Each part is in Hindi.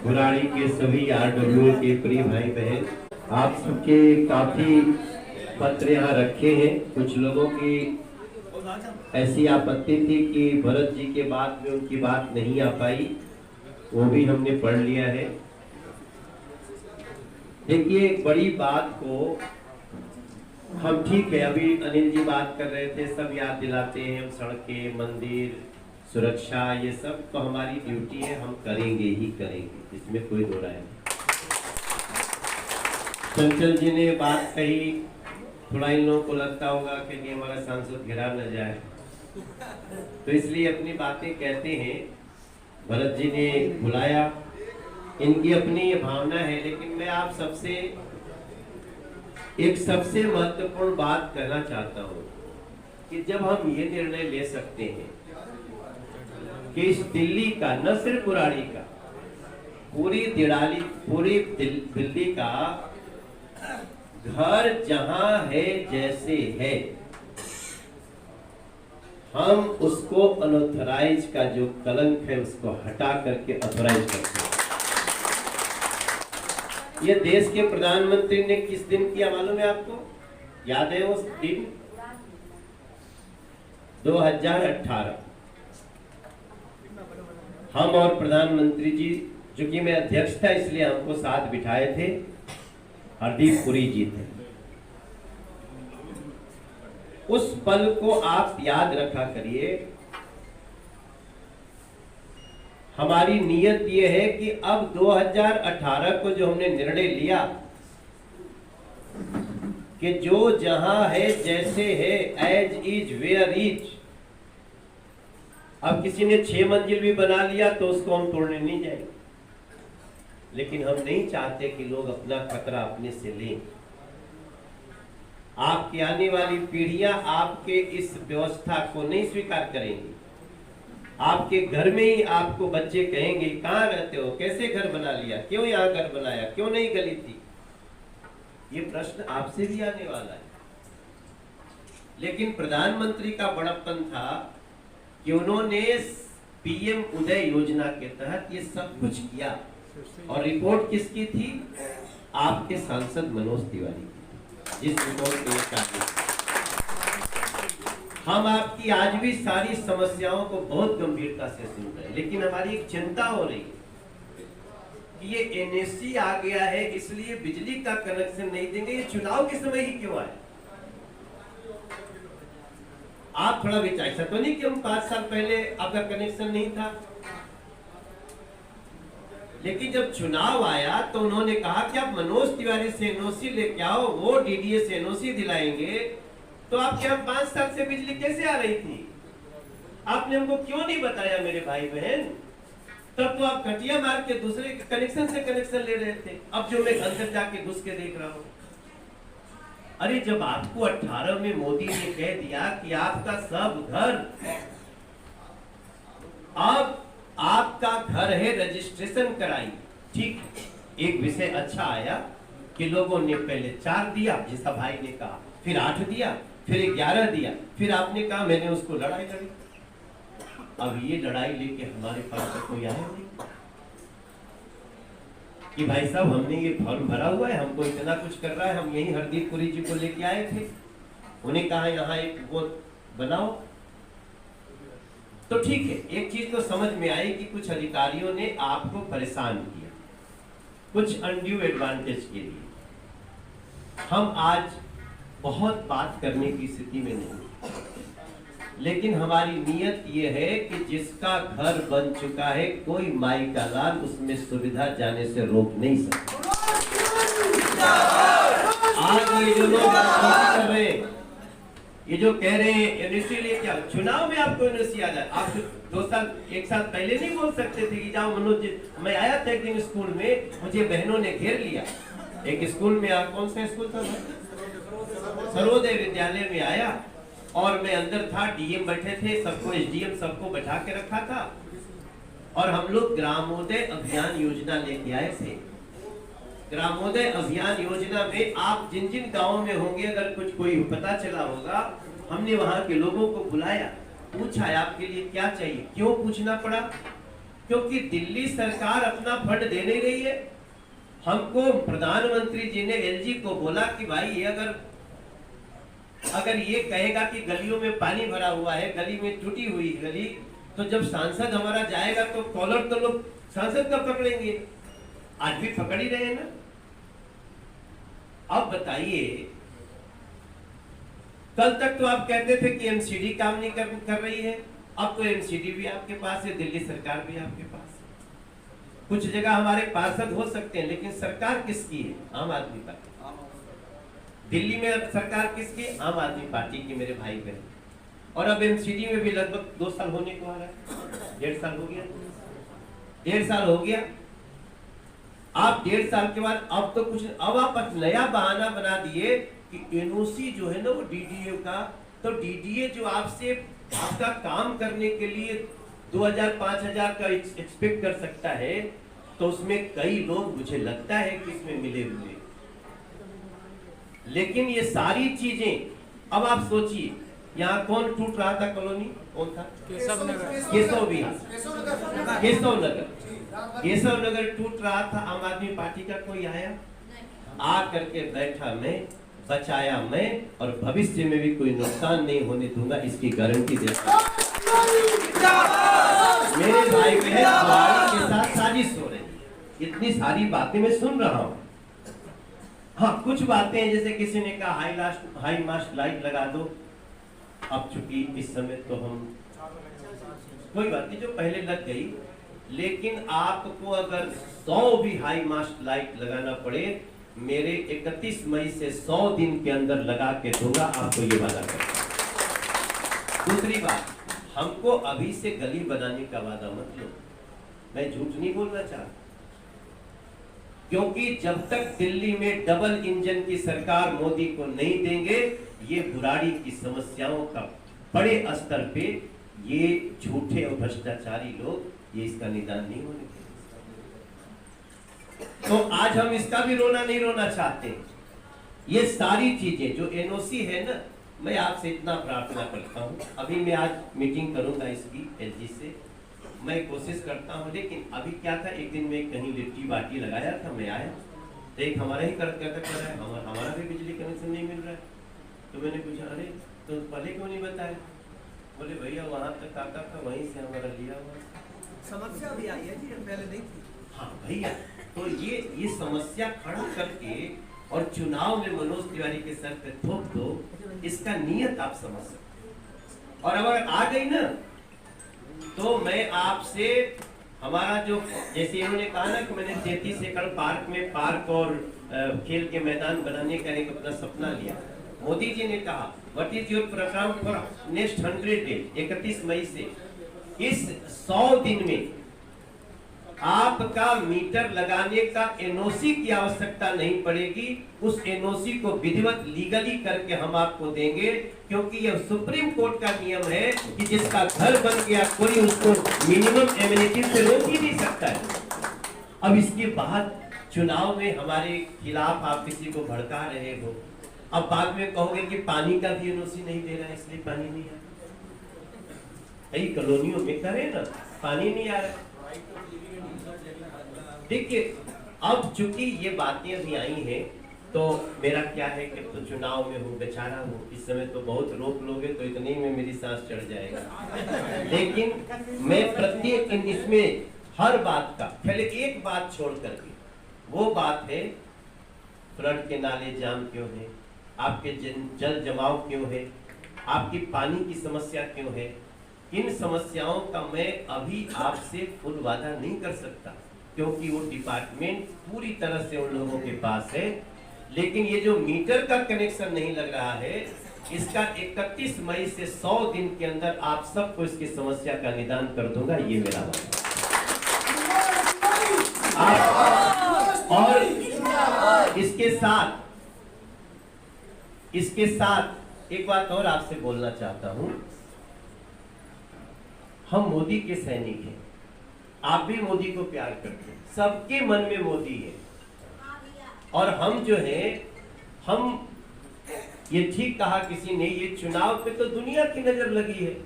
बुराड़ी के सभी आरडब्ल्यू के प्रिय भाई बहन, आप सबके काफी पत्र यहाँ रखे हैं। कुछ लोगों की ऐसी आपत्ति थी कि भरत जी के बाद में उनकी बात नहीं आ पाई, वो भी हमने पढ़ लिया है। देखिए, एक बड़ी बात को हम ठीक है, अभी अनिल जी बात कर रहे थे, सब याद दिलाते हैं, हम सड़कें, मंदिर, सुरक्षा, ये सब तो हमारी ड्यूटी है, हम करेंगे ही करेंगे, इसमें कोई दो राय नहीं। चंचल जी ने बात कही, थोड़ा इन लोगों को लगता होगा कि हमारा सांसद घिरा न जाए, तो इसलिए अपनी बातें कहते हैं। भरत जी ने बुलाया, इनकी अपनी ये भावना है, लेकिन मैं आप सबसे एक सबसे महत्वपूर्ण बात कहना चाहता हूं कि जब हम ये निर्णय ले सकते हैं कि इस दिल्ली का, न सिर्फ बुराड़ी का, पूरी दिल्ली का घर जहां है जैसे है, हम उसको अनऑथराइज का जो कलंक है उसको हटा करके ऑथराइज करते हैं। ये देश के प्रधानमंत्री ने किस दिन किया मालूम है आपको? याद है उस दिन? 2018। हम और प्रधानमंत्री जी, चूंकि मैं अध्यक्ष था इसलिए हमको साथ बिठाए थे, हरदीप पुरी जी थे। उस पल को आप याद रखा करिए। हमारी नियत यह है कि अब 2018 को जो हमने निर्णय लिया कि जो जहां है जैसे है, एज इज वेयर इज। अब किसी ने 6 मंजिल भी बना लिया तो उसको हम तोड़ने नहीं जाएंगे, लेकिन हम नहीं चाहते कि लोग अपना खतरा अपने से लें। आपकी आने वाली पीढ़ियां आपके इस व्यवस्था को नहीं स्वीकार करेंगी। आपके घर में ही आपको बच्चे कहेंगे, कहां रहते हो, कैसे घर बना लिया, क्यों यहां घर बनाया, क्यों नहीं गली थी। ये प्रश्न आपसे भी आने वाला है। लेकिन प्रधानमंत्री का बड़प्पन था कि उन्होंने पीएम उदय योजना के तहत ये सब कुछ किया, और रिपोर्ट किसकी थी? आपके सांसद मनोज तिवारी की, जिस रिपोर्ट को हम आपकी आज भी सारी समस्याओं को बहुत गंभीरता से सुन रहे हैं, लेकिन हमारी एक चिंता हो रही है कि ये एनएससी आ गया है इसलिए बिजली का कनेक्शन नहीं देंगे। ये चुनाव के समय ही क्यों आए? आप थोड़ा विचार, ऐसा तो नहीं कि हम 5 साल पहले आपका कनेक्शन नहीं था, लेकिन जब चुनाव आया तो उन्होंने कहा कि आप मनोज तिवारी से एनओसी लेके आओ, वो डीडीए से एनओसी दिलाएंगे। तो आपके यहाँ 5 साल से बिजली कैसे आ रही थी? आपने हमको क्यों नहीं बताया मेरे भाई बहन? तब तो आप कटिया मार के दूसरे कनेक्शन से कनेक्शन ले रहे थे। अब जो मैं घर जाके घुस के देख रहा हूँ, अरे जब आपको 18 में मोदी ने कह दिया कि आपका सब घर, अब आपका घर है, रजिस्ट्रेशन कराइए। ठीक है, एक विषय अच्छा आया कि लोगों ने पहले 4 दिया, जैसा भाई ने कहा, फिर 8 दिया, फिर 11 दिया, फिर आपने कहा मैंने उसको लड़ाई लड़ी। अब ये लड़ाई लेके हमारे पास तो कोई आया नहीं कि भाई साहब हमने ये फॉर्म भरा हुआ है, हमको इतना कुछ कर रहा है। हम यही हरदीप पुरी जी को लेके आए थे, उन्हें कहा यहाँ एक वो बनाओ। तो ठीक है, एक चीज तो समझ में आई कि कुछ अधिकारियों ने आपको परेशान किया, कुछ अनड्यू एडवांटेज के लिए। हम आज बहुत बात करने की स्थिति में नहीं, लेकिन हमारी नियत ये है कि जिसका घर बन चुका है, कोई माई का लाल उसमें सुविधा जाने से रोक नहीं सकता। आज ये जो लोग कर रहे हैं, ये जो कह रहे हैं एनओसी ले क्या, चुनाव में आपको एनओसी आ जाए। आप 2 साल 1 साल पहले नहीं बोल सकते थे कि जाओ मनोज जी। मैं आया था एक दिन स्कूल में, मुझे बहनों ने घेर लिया। एक स्कूल में, कौन सा स्कूल था, सर्वोदय विद्यालय में आया, और मैं अंदर था, डीएम बैठे थे, सबको एसडीएम सबको बैठा के रखा था, और हम लोग ग्रामोदय अभियान योजना लेके आए थे। ग्रामोदय अभियान योजना में आप जिन जिन गांवों में होंगे, अगर कुछ कोई पता चला होगा, हमने वहां के लोगों को बुलाया, पूछा आपके लिए क्या चाहिए। क्यों पूछना पड़ा? क्योंकि दिल्ली सरकार अपना फंड दे नहीं रही है। हमको प्रधानमंत्री जी ने एलजी को बोला कि भाई ये अगर ये कहेगा कि गलियों में पानी भरा हुआ है, गली में टूटी हुई गली, तो जब सांसद हमारा जाएगा तो कॉलर तो लोग सांसद का पकड़ेंगे। आज भी पकड़ ही रहे हैं ना। अब बताइए, कल तक तो आप कहते थे कि एमसीडी काम नहीं कर रही है, अब तो एमसीडी भी आपके पास है, दिल्ली सरकार भी आपके पास है। कुछ जगह हमारे पार्षद हो सकते हैं, लेकिन सरकार किसकी है? आम आदमी पार्टी। दिल्ली में सरकार किसकी? आम आदमी पार्टी की, मेरे भाई बहन। और अब एमसीडी में भी लगभग 2 साल होने को आ रहा है, 1.5 साल हो गया, 1.5 साल हो गया। आप 1.5 साल के बाद अब तो कुछ, अब आप नया बहाना बना दिए कि एनओसी जो है ना वो डीडीए का, तो डीडीए जो आपसे आपका काम करने के लिए 2000-5000 का एक्सपेक्ट कर सकता है, तो उसमें कई लोग मुझे लगता है कि इसमें मिले हुए। लेकिन ये सारी चीजें, अब आप सोचिए, यहाँ कौन टूट रहा था कॉलोनी? कौन था? केशव नगर टूट रहा था। आम आदमी पार्टी का कोई आया? आ करके बैठा मैं, बचाया मैं, और भविष्य में भी कोई नुकसान नहीं होने दूंगा, इसकी गारंटी देता हूं। मेरे भाई बहन के साथ साजिश हो रही है। इतनी सारी बातें मैं सुन रहा हूं। हाँ, कुछ बातें हैं, जैसे किसी ने कहा हाई मास्ट लाइट लगा दो। अब चूंकि इस समय तो हम, कोई बात नहीं, जो पहले लग गई, लेकिन आपको अगर 100 भी हाई मास्ट लाइट लगाना पड़े, मेरे 31 मई से 100 दिन के अंदर लगा के दूंगा, आपको ये वादा करता हूं। दूसरी बात, हमको अभी से गली बनाने का वादा मत लो। मैं झूठ नहीं बोलना चाहता, क्योंकि जब तक दिल्ली में डबल इंजन की सरकार मोदी को नहीं देंगे, ये बुराड़ी की समस्याओं का बड़े स्तर पे ये झूठे और भ्रष्टाचारी लोग ये इसका निदान नहीं होने देंगे। तो आज हम इसका भी रोना नहीं रोना चाहते। ये सारी चीजें जो एनओसी है ना, मैं आपसे इतना प्रार्थना करता हूँ, अभी मैं आज मीटिंग करूंगा इसकी एलजी से, मैं कोशिश करता हूँ। लेकिन अभी क्या था, एक दिन मैं कहीं लिट्टी बाटी लगाया था, मैं आया तो एक हमारा ही कर रहा है, हमारा भी बिजली कनेक्शन नहीं मिल रहा है। तो मैंने पूछा, अरे तो पहले क्यों नहीं बताया? बोले भैया वहां तक आता था, वहीं से हमारा लिया हुआ। समस्या भी आई है जी, पहले नहीं थी। हाँ भैया, तो ये समस्या खड़ा करके और चुनाव में मनोज तिवारी के सर पे थोप दो, इसका नियत आप समझ सकते। और अगर आ गई ना, तो मैं आपसे, हमारा जो, जैसे इन्होंने कहा ना कि मैंने 33 एकड़ पार्क में पार्क और खेल के मैदान बनाने का एक अपना सपना लिया। मोदी जी ने कहा, what is your programme for next 100 days? 31 मई से इस 100 दिन में आपका मीटर लगाने का एनओसी की आवश्यकता नहीं पड़ेगी। उस एनओसी को विधिवत लीगली करके हम आपको देंगे, क्योंकि यह सुप्रीम कोर्ट का नियम है कि जिसका घर बन गया कोई उसको मिनिमम एमिनिटी से रोक ही नहीं सकता है। अब इसके बाद चुनाव में हमारे खिलाफ आप किसी को भड़का रहे हो, अब बाद में कहोगे कि पानी का भी एनओसी नहीं दे रहा है, इसलिए पानी नहीं आ रहा। कई कॉलोनियों में करे ना, पानी नहीं आ रहा। देखिए, अब चूंकि ये बातें अभी आई हैं, तो मेरा क्या है कि तो चुनाव में हूँ, बेचारा हूँ, इस समय तो बहुत रोक लोगे तो इतने में मेरी सांस चढ़ जाएगा। लेकिन मैं प्रत्येक इसमें हर बात का, पहले एक बात छोड़ करके, वो बात है फ्लड के नाले जाम क्यों है, आपके जल जमाव क्यों है, आपकी पानी की समस्या क्यों है। इन समस्याओं का मैं अभी आपसे फुल वादा नहीं कर सकता, क्योंकि वो डिपार्टमेंट पूरी तरह से उन लोगों के पास है। लेकिन ये जो मीटर का कनेक्शन नहीं लग रहा है, इसका 31 मई से 100 दिन के अंदर आप सबको इसकी समस्या का निदान कर दूंगा, ये मेरा वादा। और इसके साथ एक बात और आपसे बोलना चाहता हूं। हम मोदी के सैनिक हैं, आप भी मोदी को प्यार करते हैं, सबके मन में मोदी है। और हम जो है, हम ये ठीक कहा किसी ने, ये चुनाव पे तो दुनिया की नजर लगी है,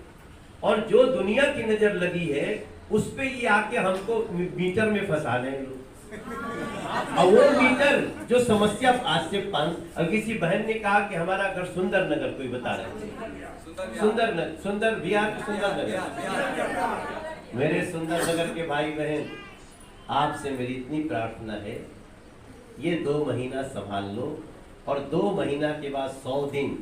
और जो दुनिया की नजर लगी है उस पे ये आके हमको मीटर में फंसा रहे हैं लोग। और वो मीटर जो समस्या आज से 5 किसी बहन ने कहा कि हमारा घर सुंदर नगर, कोई बता रहे थे सुंदर बिहार के सुंदर नगर। मेरे सुंदर नगर के भाई बहन, आपसे मेरी इतनी प्रार्थना है, ये 2 महीना संभाल लो और 2 महीना के बाद 100 दिन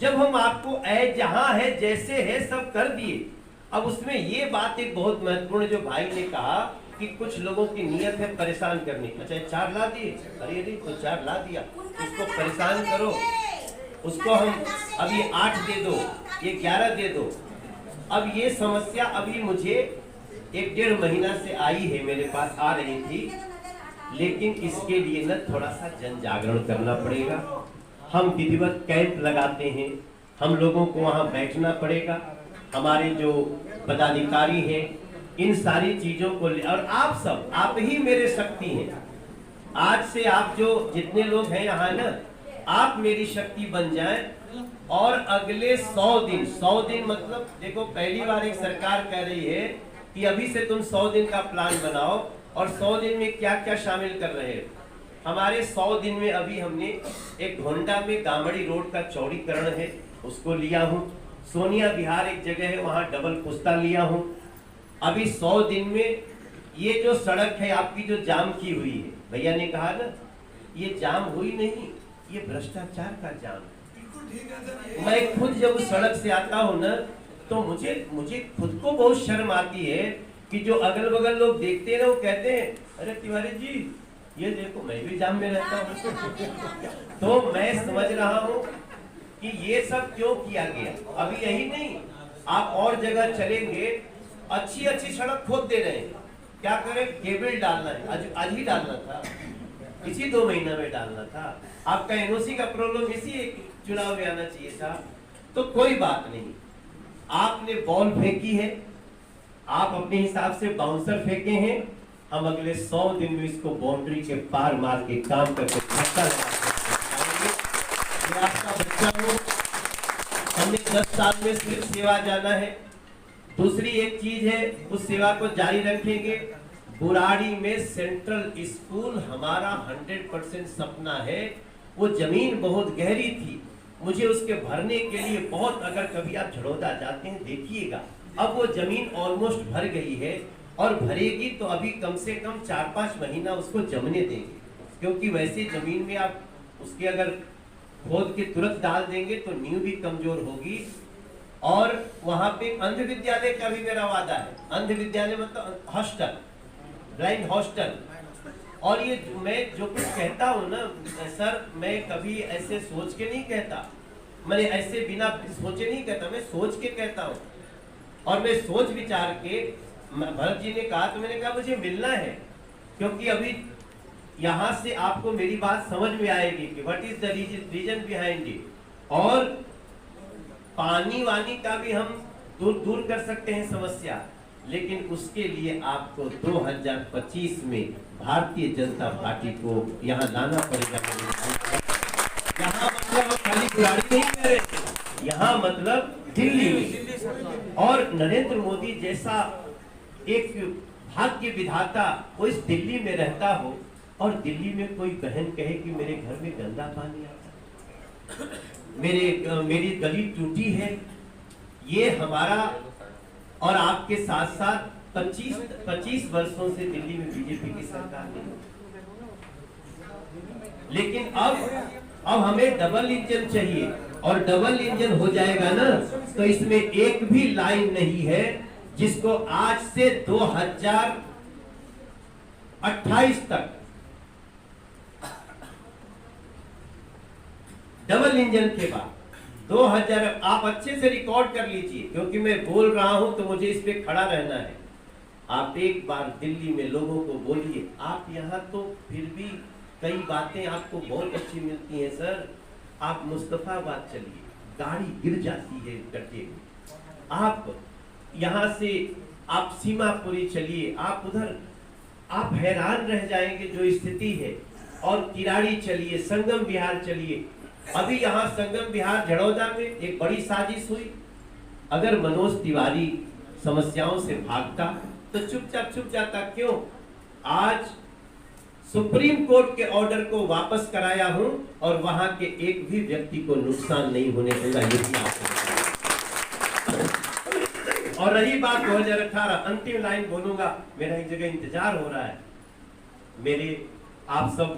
जब हम आपको जहां है जैसे है सब कर दिए। अब उसमें ये बात एक बहुत महत्वपूर्ण, जो भाई ने कहा कि कुछ लोगों की नीयत है परेशान करने की। अच्छा 4 ला दिए, अरे नहीं तो 4 ला दिया, उसको परेशान करो, उसको हम अब ये 8 दे दो, ये 11 दे दो। अब ये समस्या अभी मुझे 1-1.5 महीना से आई है, मेरे पास आ रही थी, लेकिन इसके लिए न थोड़ा सा जन जागरण करना पड़ेगा। हम विधिवत कैंप लगाते हैं, हम लोगों को वहां बैठना पड़ेगा, हमारे जो पदाधिकारी हैं इन सारी चीजों को और आप सब, आप ही मेरे शक्ति हैं। आज से आप जो जितने लोग हैं यहाँ ना, आप मेरी शक्ति बन जाएं और अगले 100 दिन मतलब देखो, पहली बार एक सरकार कह रही है कि अभी से तुम 100 दिन का प्लान बनाओ और 100 दिन में क्या क्या शामिल कर रहे हो। हमारे 100 दिन में अभी हमने एक घोंडा में गामड़ी रोड का चौड़ीकरण है, उसको लिया हूँ। सोनिया विहार एक जगह है, वहां डबल पुस्ता लिया हूँ। अभी 100 दिन में ये जो सड़क है आपकी जो जाम की हुई है, भैया ने कहा ना, ये जाम हुई नहीं, ये भ्रष्टाचार का जाम है। मैं खुद जब उस सड़क से आता हूँ ना, तो मुझे खुद को बहुत शर्म आती है कि जो अगल बगल लोग देखते हैं वो कहते हैं, अरे तिवारी जी ये देखो, मैं भी जाम में रहता हूँ। तो मैं समझ रहा हूँ कि ये सब क्यों किया गया। अभी यही नहीं, आप और जगह चलेंगे, अच्छी सड़क खोद दे रहे हैं। क्या करें, केबल डालना है, आज ही डालना था, इसी 2 महीना में डालना था। आपका एनओसी का प्रॉब्लम इसी चुनाव में आना चाहिए था। तो कोई बात नहीं, आपने बॉल फेंकी है, आप अपने हिसाब से बाउंसर फेंके हैं, हम अगले 100 दिन में इसको बाउंड्री के पार मार के काम करके आपका बच्चा हो। हमने 10 साल में सिर्फ सेवा जाना है। दूसरी एक चीज है, उस सेवा को जारी रखेंगे। बुराड़ी में सेंट्रल स्कूल हमारा 100% सपना है। वो जमीन बहुत गहरी थी, मुझे उसके भरने के लिए बहुत, अगर कभी आप झड़ौदा जाते हैं देखिएगा, अब वो जमीन ऑलमोस्ट भर गई है और भरेगी तो अभी कम से कम 4-5 महीना उसको जमने देंगे, क्योंकि वैसे जमीन में आप उसके अगर खोद के तुरंत डाल देंगे तो नींव भी कमजोर होगी। और वहां पे अंध विद्यालय का भी मेरा वादा है। अंध विद्यालय मतलब हॉस्टल, ब्लाइंड हॉस्टल। और ये मैं जो कुछ कहता हूँ ना सर, मैं कभी ऐसे सोच के नहीं कहता, मैंने ऐसे बिना सोचे नहीं कहता, मैं सोच के कहता हूँ। और मैं सोच विचार के, भरत जी ने कहा तो मैंने कहा मुझे मिलना है, क्योंकि अभी यहाँ से आपको मेरी बात समझ में आएगी कि what is the reason behind it. और पानी वानी का भी हम दूर कर सकते हैं समस्या, लेकिन उसके लिए आपको 2025 में भारतीय जनता पार्टी को यहाँ लाना पड़ेगा। यहाँ मतलब खाली बुराड़ी नहीं कह रहे थे, यहाँ मतलब दिल्ली में। और नरेंद्र मोदी जैसा एक भाग्य विधाता वो इस दिल्ली में रहता हो और दिल्ली में कोई बहन कहे कि मेरे घर में गंदा पानी आता है, मेरी गली टूटी है। ये हमारा और आपके साथ साथ 25 वर्षों से दिल्ली में बीजेपी की सरकार है। लेकिन अब हमें डबल इंजन चाहिए, और डबल इंजन हो जाएगा ना तो इसमें एक भी लाइन नहीं है जिसको आज से 2028 तक डबल इंजन के बाद 2000, आप अच्छे से रिकॉर्ड कर लीजिए क्योंकि मैं बोल रहा हूं तो मुझे इस पे खड़ा रहना है। आप एक बार दिल्ली में लोगों को बोलिए, आप यहाँ तो फिर भी कई बातें आपको बहुत अच्छी मिलती हैं सर, आप मुस्तफाबाद चलिए, गाड़ी गिर जाती है गड्ढे में। आप यहाँ से आप सीमापुरी चलिए, आप उधर आप हैरान रह जाएंगे जो स्थिति है। और किराड़ी चलिए, संगम विहार चलिए। अभी यहाँ संगम विहार झड़ौदा में एक बड़ी साजिश हुई, अगर मनोज तिवारी समस्याओं से भागता तो चुपचाप छुप जाता क्यों? आज सुप्रीम कोर्ट के ऑर्डर को वापस कराया हूं और वहां के एक भी व्यक्ति को नुकसान नहीं होने दूंगा, ये भी आपको। और रही बात 2018, अंतिम लाइन बोलूंगा, मेरा एक जगह इंतजार हो रहा है। आप सब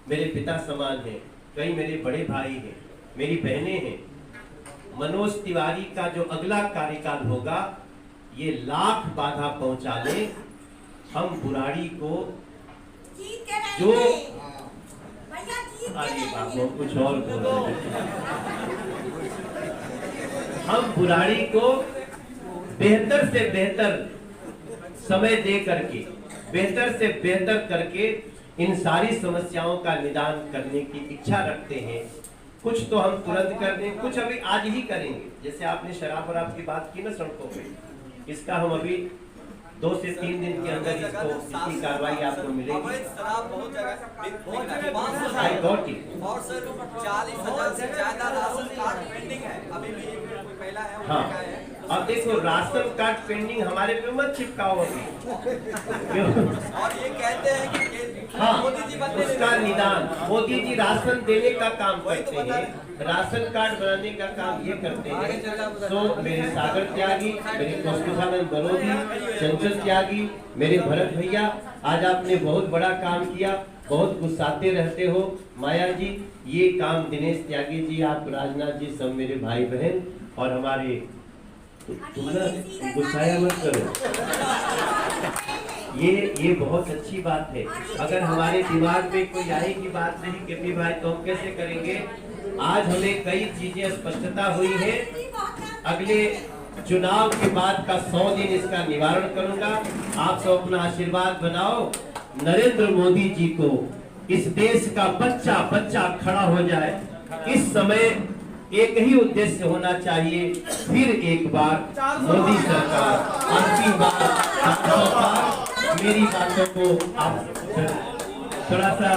मेरे पिता समान हैं, कई मेरे बड़े भाई हैं, मेरी बहनें हैं। मनोज तिवारी का जो अगला कार्यकाल होगा, ये लाख बाधा पहुंचा ले, हम बुराड़ी को जो अरे बाबू कुछ और बोल रहे हैं। हम बुराड़ी को बेहतर से बेहतर समय दे करके, बेहतर से बेहतर करके इन सारी समस्याओं का निदान करने की इच्छा रखते हैं। कुछ तो हम तुरंत कर दें, कुछ अभी आज ही करेंगे। जैसे आपने शराब और आपकी बात की ना सड़कों पे, इसका हम अभी 2 से 3 दिन के अंदर इसकी कार्रवाई आपको मिलेगी। शराब बहुत जगह आई गॉट इट। और सर 40,000 से ज्यादा राशन कार्ड पेंडिंग है, अभी भी कोई पहला है वो हाँ, लिखा है। अब देखो राशन कार्ड पेंडिंग हमारे पे मत चिपकाओ अभी। क्यों? और ये कहते हैं कि हाँ, मोदी जी बनने उसका निदान, मोदी जी राशन देने का काम करते हैं, राशन कार्ड बनाने का काम ये करते हैं। तो मेरे सागर त्यागी, मेरे कौस्तुभानंद बलोदी, चंचल त्यागी, मेरे भरत भैया, आज आपने बहुत बड़ा काम किया, बहुत गुस्साते रहते हो। माया जी, ये काम दिनेश त्यागी जी, आप राजनाथ जी, सब मेरे भाई बहन और हमारे, तुम ना गुस्साया मत करो, ये बहुत अच्छी बात है। अगर हमारे दिमाग में कोई आएगी बात नहीं कि भाई तो हम कैसे करेंगे। आज हमें कई चीजें स्पष्टता हुई है। अगले चुनाव के बाद का 100 दिन इसका निवारण करूंगा। आप सब अपना आशीर्वाद बनाओ, नरेंद्र मोदी जी को इस देश का बच्चा बच्चा खड़ा हो जाए। इस समय एक ही उद्देश्य होना चाहिए, फिर एक बार मोदी सरकार, अंतिम बार। मेरी बातों को आप थोड़ा सा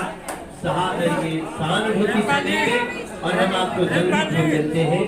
सहानुभूति से लेंगे और हम आपको जल्दी मिलते हैं।